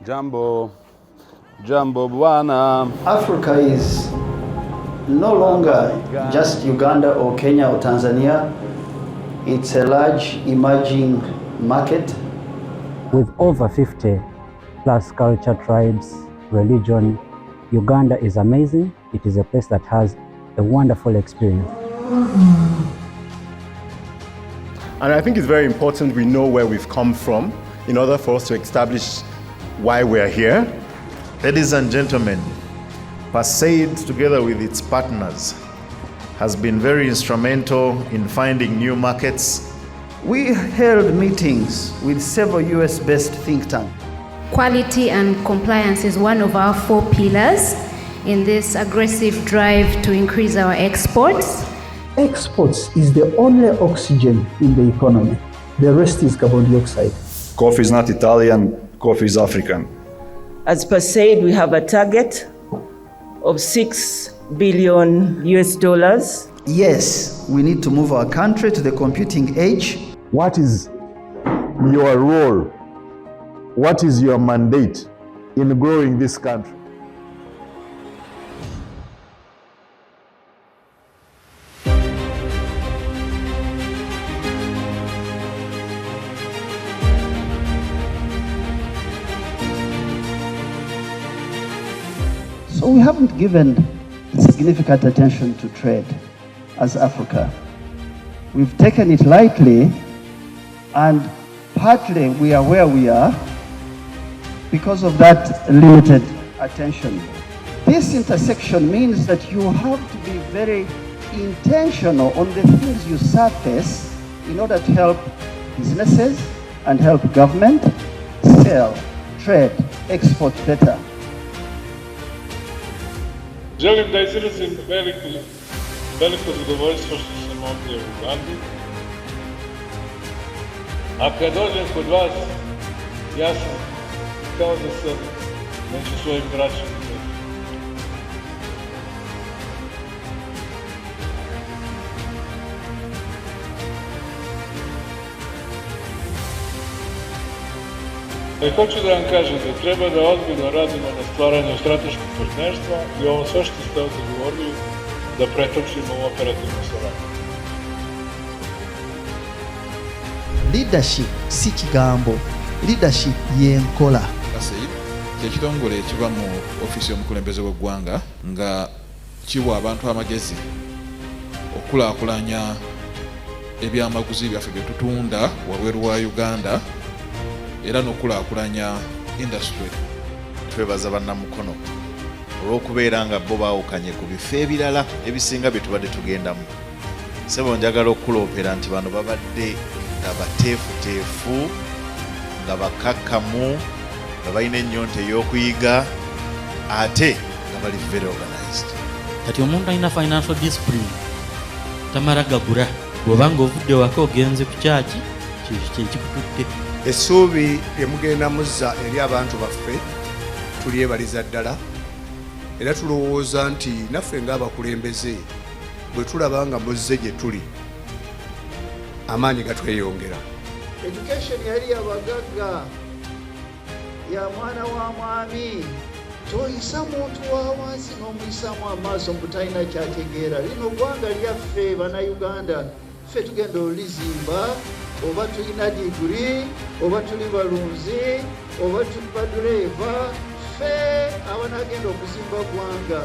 Jambo bwana. Africa is no longer just Uganda or Kenya or Tanzania. It's a large emerging market. With over 50 plus culture, tribes, religion, Uganda is amazing. It is a place that has a wonderful experience. And I think it's very important we know where we've come from in order for us to establish why we're here. Ladies and gentlemen, PACIED, together with its partners, has been very instrumental in finding new markets. We held meetings with several US-based think tanks. Quality and compliance is one of our 4 pillars in this aggressive drive to increase our exports. Exports is the only oxygen in the economy. The rest is carbon dioxide. Coffee is not Italian, coffee is African. As PACIED, we have a target of $6 billion. Yes, we need to move our country to the computing age. What is your role? What is your mandate in growing this country? So we haven't given significant attention to trade as Africa. We've taken it lightly, and partly we are where we are because of that limited attention. This intersection means that you have to be very intentional on the things you surface in order to help businesses and help government sell, trade, export better. Želim da izrazim veliko zadovoljstvo što sam ovdje u Ugandi. A kad dođem kod vas, ja sam kao da sam među svojim braćom. Hoću da vam kažem da treba da ozbiljno radimo na stvaranju strateškog partnerstva i ovo sve što ste ovdje govorili da pretočimo u operativnu saradnju. Leadership si kigambo, leadership y'enkola. PACIED ky'ekitongole ekiva mu ofiisi y'omukulembeze w'eggwanga nga kiwa abantu amagezi okulaakulanya ebyamaguzi byaffe bye tutunda wabweru wa Uganda era n'okulaakulanya industry. Twebaza bannamukono olw'okubeera nga bo baawukanye ku bifo ebirala ebisinga bye tubadde tugendamu. Ssebo njagala okuloopera nti bano babadde nga bateefuteefu, nga bakakkamu, nga balina ennyonta ey'okuyiga, ate nga bali very organized. Kati omuntu alina financial discipline tamala gagula, bw'obanga ovudde waka ogenze ku kyaki kyekikutudde. Essuubi lye mugenda muzza eri abantu baffe tulyebaliza ddala, era tulowooza nti naffe ng'abakulembeze bwe tulaba nga muzze gye tuli amaanyi gatweyongera. Education yali yabagagga ya mwana wa mwami, toyisa muntu wa wansi n'omuyisaamu amaaso mbu talina kyategeera. Lino ggwanga lyaffe bannayuganda, ffe tugenda olizimba oba tulina diguri, oba tuli balunzi, oba tuli badureeva, ffe abanagenda okuzimba ggwanga.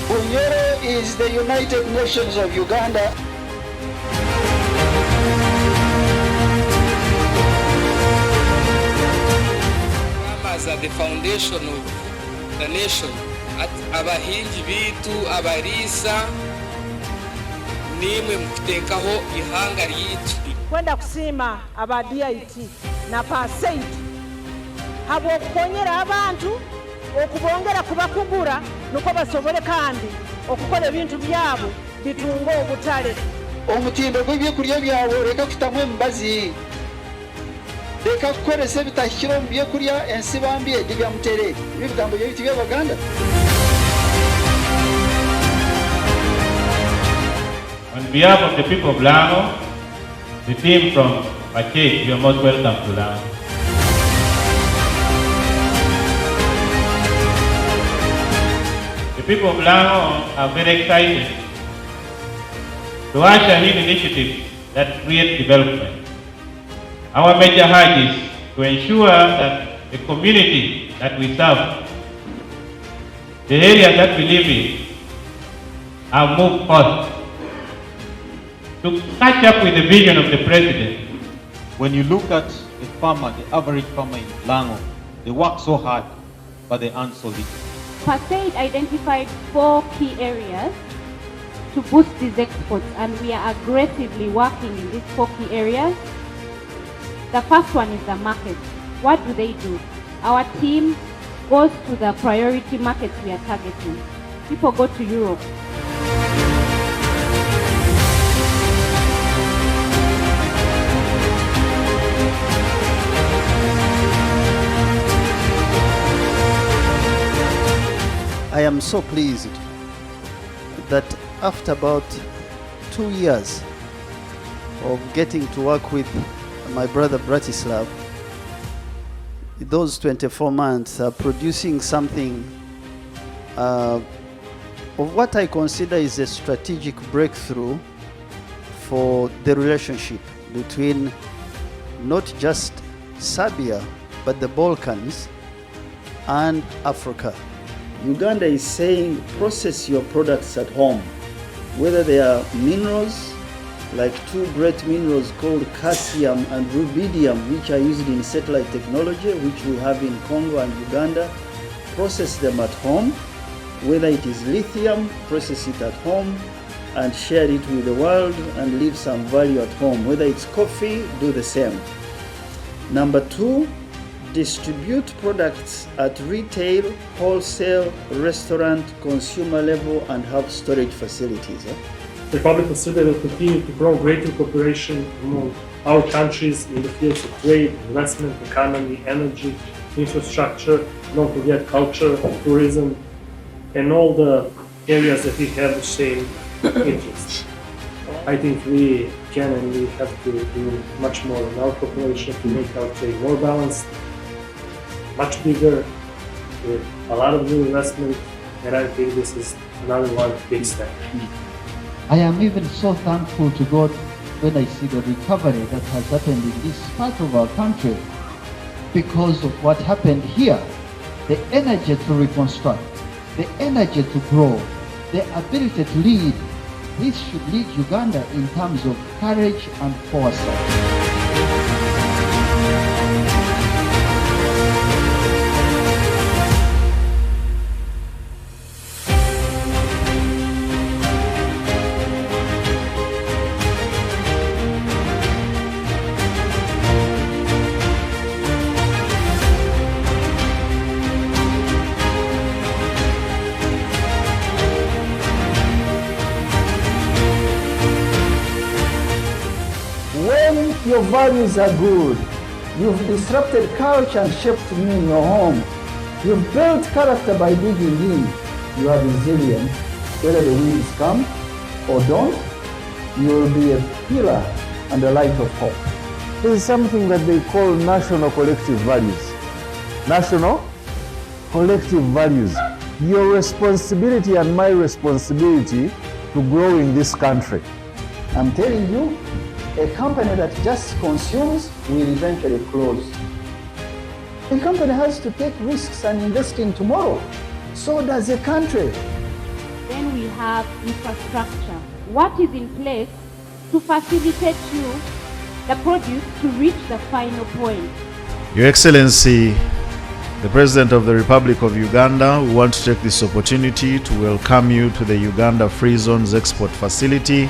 Bunyoro is the United Nations of Uganda. Are the foundation of the nation. Abahingi bitu abarisa nimwe mukutekaho ihanga ryitu. Kwenda kusima aba DIT na PACIED habwokukonyera abantu okubongera kubakugura nuko basobole kandi okukola ebintu byabo bitunga obutale. Omutindo gw'ebyokulya byabwe leka kutamu embazi. Leka kukolesa ebitakiro mu byokulya ensi bambye ebyo bya mutere. Ebigambo by'ebiti by'Abaganda. behalf of the people of Lango, the team from PACIED, you are most welcome to Lango. The people of Lango are very excited to usher in initiatives that create development. Our major urge is to ensure that the community that we serve, the area that we live in, are moved forth to catch up with the vision of the president. When you look at the farmer, the average farmer in Lango, they work so hard, but they earn so little. PACIED identified 4 key areas to boost these exports, and we are aggressively working in these 4 key areas. The first one is the market. What do? Our team goes to the priority markets we are targeting. People go to Europe. I am so pleased that after about 2 years of getting to work with my brother Bratislav, those 24 months are producing something of what I consider is a strategic breakthrough for the relationship between not just Serbia, but the Balkans and Africa. Uganda is saying process your products at home, whether they are minerals, like 2 great minerals called calcium and rubidium, which are used in satellite technology, which we have in Congo and Uganda. Process them at home. Whether it is lithium, process it at home and share it with the world and leave some value at home. Whether it's coffee, do the same. Number 2, distribute products at retail, wholesale, restaurant, consumer level, and have storage facilities. The Republic of Serbia will continue to grow greater cooperation among our countries in the fields of trade, investment, economy, energy, infrastructure, don't forget culture, tourism, and all the areas that we have the same interests. I think we can and we have to do much more in our cooperation to make our trade more balanced, much bigger, with a lot of new investment, and I think this is another one big step. I am even so thankful to God when I see the recovery that has happened in this part of our country because of what happened here. The energy to reconstruct, the energy to grow, the ability to lead. This should lead Uganda in terms of courage and foresight. When your values are good, you've disrupted culture and shaped me in your home. You've built character by digging in. You are resilient. Whether the winds come or don't, you will be a pillar and a light of hope. There is something that they call national collective values. National collective values. Your responsibility and my responsibility to grow in this country. I'm telling you, a company that just consumes will eventually close. A company has to take risks and invest in tomorrow. So does a country. Then we have infrastructure. What is in place to facilitate you, the produce, to reach the final point? Your Excellency, the President of the Republic of Uganda, we want to take this opportunity to welcome you to the Uganda Free Zones Export Facility.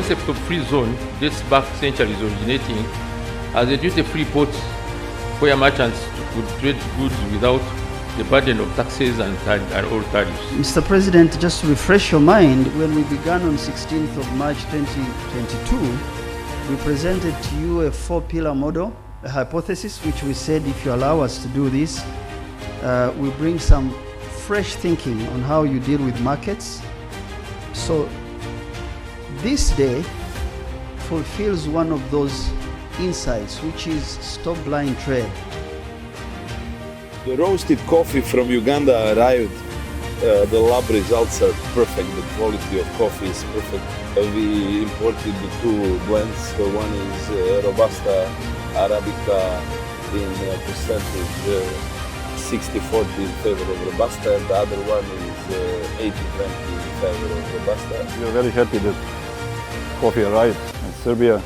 The concept of free zone dates back centuries, originating as a duty-free port where merchants could trade goods without the burden of taxes and all tariffs. Mr. President, just to refresh your mind, when we began on 16th of March 2022, we presented to you a 4-pillar model hypothesis, which we said, if you allow us to do this, we bring some fresh thinking on how you deal with markets. So this day fulfills one of those insights, which is stop blind trade. The roasted coffee from Uganda arrived. The lab results are perfect. The quality of coffee is perfect. We imported the two blends. One is Robusta Arabica in percentage 60-40 in favor of Robusta, and the other one is 80-20 in favor of Robusta. We are very happy that coffee arrived in Serbia,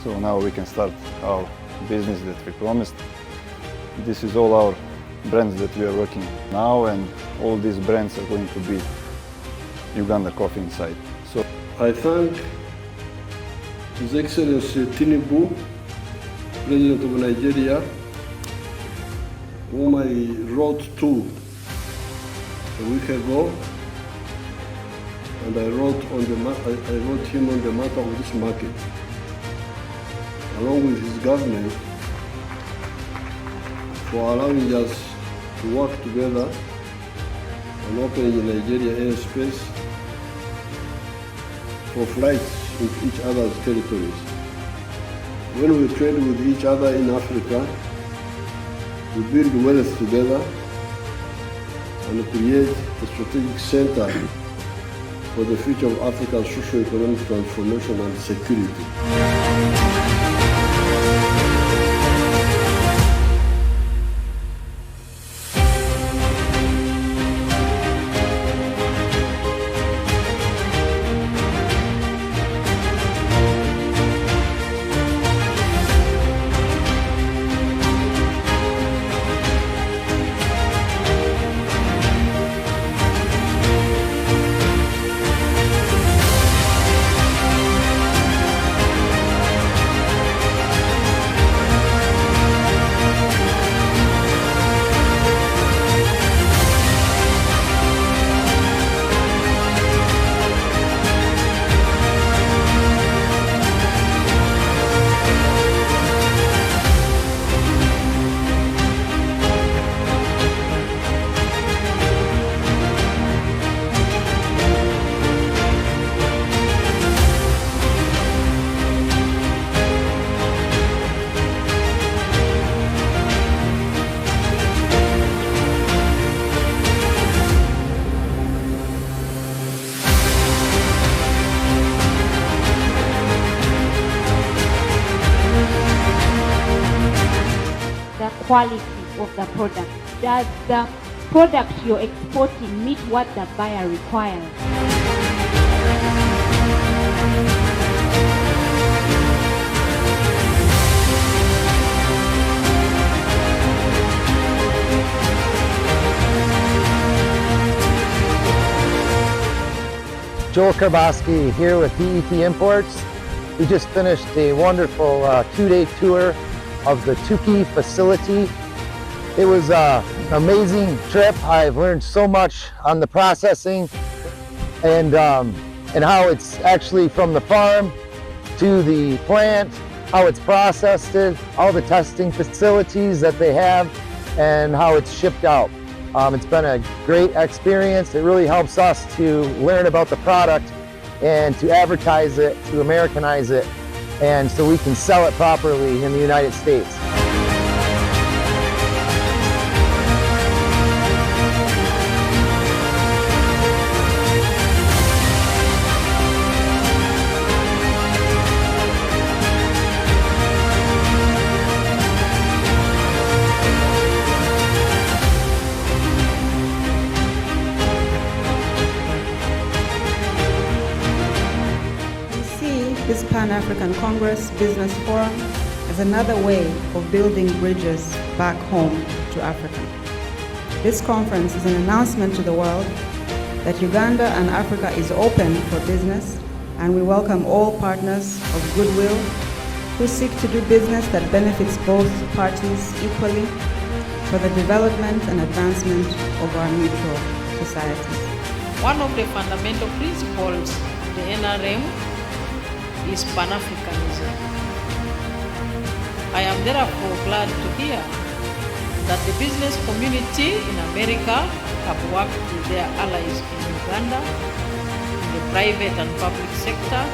so now we can start our business that we promised. This is all our brands that we are working now, and all these brands are going to be Uganda coffee inside. So I thank His Excellency Tinubu, President of Nigeria, whom I wrote to a week ago, and I wrote him on the matter of this market, along with his government, for allowing us to work together on opening the Nigeria airspace for flights into each other's territories. When we trade with each other in Africa, we build wealth together and create a strategic center for the future of Africa's socio-economic transformation and security. Quality of the product. Does the product you're exporting meet what the buyer requires? Joel Karboski here with PET Imports. We just finished a wonderful two-day tour of the Tukey facility. It was an amazing trip. I've learned so much on the processing and how it's actually from the farm to the plant, how it's processed, all the testing facilities that they have, and how it's shipped out. It's been a great experience. It really helps us to learn about the product and to advertise it, to Americanize it, and so we can sell it properly in the United States. This Pan-African Congress Business Forum as another way of building bridges back home to Africa. This conference is an announcement to the world that Uganda and Africa is open for business, and we welcome all partners of goodwill who seek to do business that benefits both parties equally for the development and advancement of our mutual societies. One of the fundamental principles of the NRM is Pan-Africanism. I am therefore glad to hear that the business community in America have worked with their allies in Uganda, in the private and public sector,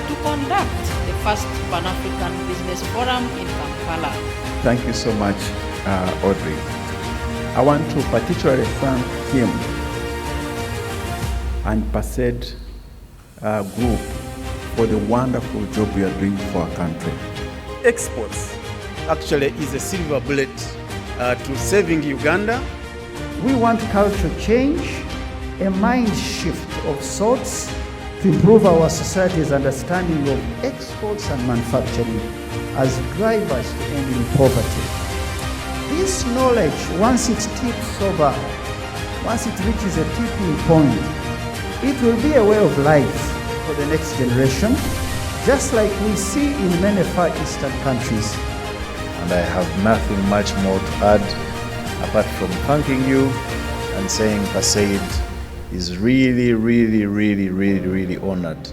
to conduct the first Pan-African Business Forum in Kampala. Thank you so much, Audrey. I want to particularly thank him and PACIED group for the wonderful job we are doing for our country. Exports actually is a silver bullet to saving Uganda. We want culture change, a mind shift of sorts to improve our society's understanding of exports and manufacturing as drivers to ending poverty. This knowledge, once it tips over, once it reaches a tipping point, it will be a way of life for the next generation, just like we see in many Far Eastern countries. And I have nothing much more to add apart from thanking you and saying PACIED is really honored